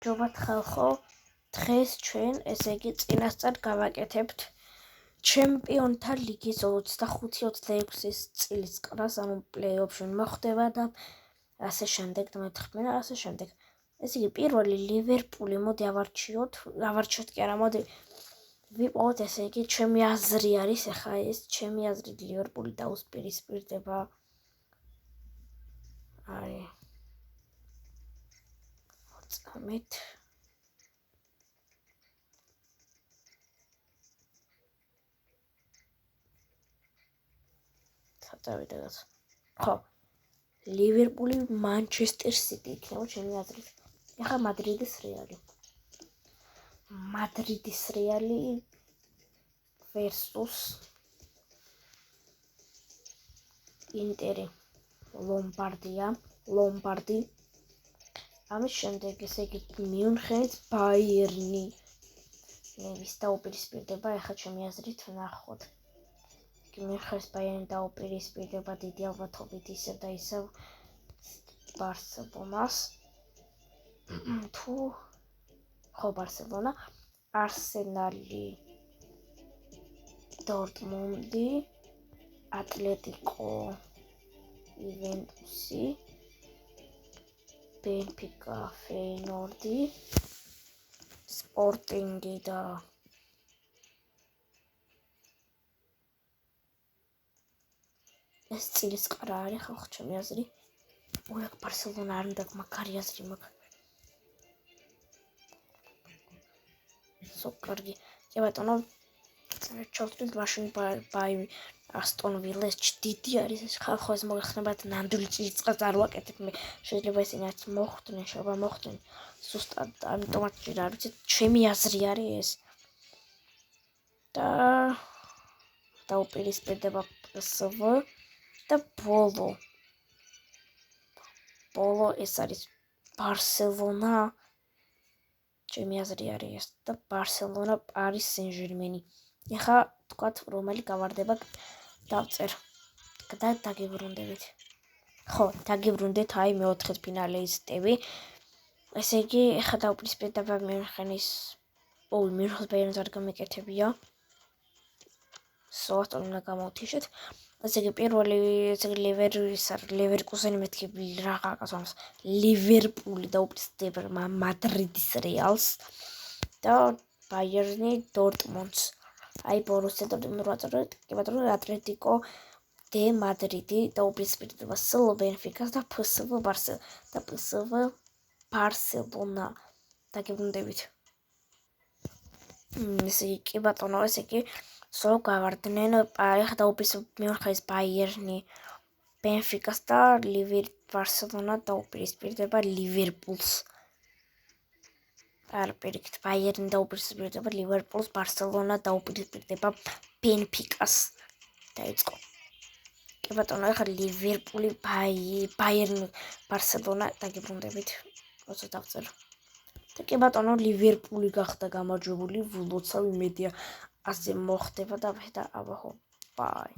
მადლობთ ხალხო, დღეს ჩვენ ესე იგი წინასწარ გავაკეთებთ ჩემპიონთა ლიგის 25-26 წლის კრას, ანუ პლეი-ოფში მოხდება და ასე შემდეგ და მეთხრმენა ასე შემდეგ. ესე იგი პირველი ლივერპული, მოდი ავარჩიოთ კი არა, მოდი ვიპოვოთ ესე იგი ჩემი აზრი არის ახლა ეს ჩემი აზრით ლივერპული დაუსპირისპირდება აი წამით საწევიდებას ხო ლივერპული მანჩესტერ სიტი იქნება ჩემი აზრით ახლა მადრიდის რეალი versus ინტერი ლომბარდი ამის შემდეგ ესე იგი მიუნხენის ბაიერნი ნევის დაუპირისპირდება ახლა ჩემი აზრით ნახოთ მიუნხენის ბაიერნი დაუპირისპირდება დიდი ალბათობით ისევ და ისევ ბარსელონას თუ ხო ბარსელონა არსენალი დორტმუნდი ატლეტიკო ივენტუსი ბენფიკა ფეინორდი სპორტინგი და ეს წილის ყრა არის ხალხო ჩემი აზრი ოღონდ ბარსელონა არ უნდა მაგარი აზრი მაქვს კარგი კი ბატონო ჩავთვლით მაშინ ბაი ასტონ ვილას დიდი არის ეს ხალხო ეს მოგეხნებათ ნამდვილი ჭირწყალს არ ვაკეთებ მე შეიძლება ისინი არც მოხვდნენ შეიძლება მოხვდნენ ზუსტად ამიტომაც რა ვიცი ჩემი აზრი არის ეს და დაუპირისპირდება PSV და ბოლო ეს არის ბარსელონა ჩემი აზრი არის ეს და ბარსელონა პარის სენ-ჟერმენი ეხა თქვათ რომელი გავარდება დავწერ და დაგიბრუნდებით ხო დაგიბრუნდეთ აი მეოთხედფინალისტები ესე იგი ეხა დაუპირისპირდება მიუნხენის ბაიერნს არ გამეკეთებია სოასტონ უნდა გამოვთიშეთ ესე იგი პირველი ესე იგი ლევერკუზენი მეთქი რაღაცას ლივერპული დაუპირისპირდება მადრიდის რეალს და ბაიერნი დორტმუნდს აი ბორუსია დორტმუნდი კი ბატონო ატლეტიკო დე მადრიდი დაუპირისპირდება სლ ბენფიკას და PSV ბარსელონა დაგიბრუნდებით ესე იგი კი ბატონო ესე იგი სულ გავარდნენ ახლა დაუპირისპირდება ბაიერნი ბენფიკას და ბარსელონა დაუპირისპირდება ლივერპულს არ პირიქით ბაიერნი დაუპირისპირდება ლივერპულს ბარსელონა დაუპირისპირდება ბენფიკას დაიწყო კი ბატონო ახლა ლივერპული ბაიერნი ბარსელონა დაგიბრუნდებით როცა დავწერო და კი ბატონო ლივერპული გახდა გამარჯვებული ვლოცავ იმედია ასე მოხდება და აბა ხო ბაი